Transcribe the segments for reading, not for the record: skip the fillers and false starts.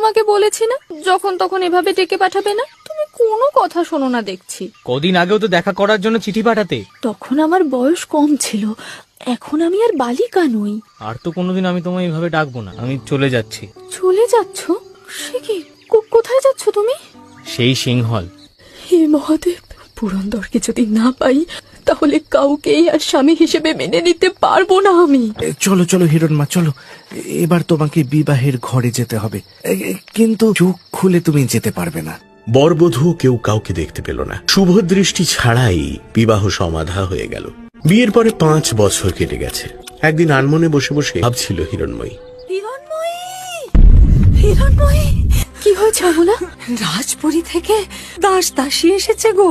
তোমাকে বলেছি না যখন তখন এভাবে ডেকে পাঠাবে না? তুমি কোনো কথা শোনো না দেখছি। কদিন আগেও তো দেখা করার জন্য চিঠি পাঠাতে। তখন আমার বয়স কম ছিল, এখন আমি আর বালিকা নই। আর তো কোনোদিন আমি তোমায় এইভাবে ডাকবো না। আমি চলে যাচ্ছি। চলে যাচ্ছ? সে কি, কোথায় যাচ্ছ তুমি? সেই সিংহল। হে মহাদেব, পুরন্দরকে যদি না পাই তাহলে কাউকেই আর স্বামী হিসেবে মেনে নিতে পারবো না আমি। চলো চলো হিরণমা, চলো। এবার তোমাকে বিবাহের ঘরে যেতে হবে, কিন্তু চোখ খুলে তুমি যেতে পারবে না। বরবধূ কেউ কাউকে দেখতে পেল না। শুভ দৃষ্টি ছাড়াই বিবাহ সমাধা হয়ে গেল। বিয়ের পরে 5 বছর কেটে গেছে। একদিন আনমনে বসে বসে ভাবছিল হিরণময়ী। হিরণময়ী, হিরণময়ী, কি হয়েছে অমলা? রাজপুরী থেকে দাস দাসী এসেছে গো,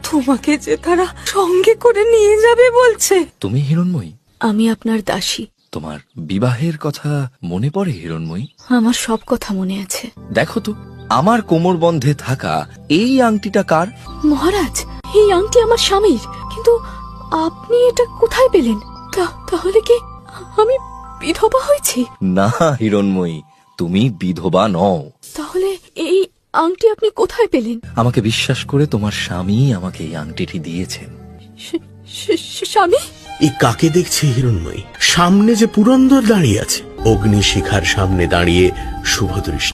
তোমাকে যে তারা সঙ্গে করে নিয়ে যাবে বলছে। তুমি হিরণময়ী? আমি আপনার দাসী। তোমার বিবাহের কথা মনে পড়ে হিরণময়ী? আমার সব কথা মনে আছে। দেখো তো, আমার কোমর বন্ধে থাকা এই আংটিটা কার? মহারাজ, এই আংটি আমার স্বামীর, কিন্তু আপনি এটা কোথায় পেলেন? তাহলে কি আমি বিধবা হয়েছি? না হিরণময়ী, তুমি বিধবা নও। তাহলে এই আংটি আপনি কোথায় পেলেন? আমাকে বিশ্বাস করে তোমার স্বামী আমাকে এই আংটিটি দিয়েছেন। স্বামী? এই কাকে দেখছে হিরণময়ী? সামনে যে পুরন্দর দাঁড়িয়ে আছে, অগ্নিশিখার সামনে দাঁড়িয়ে শুভদৃষ্টি।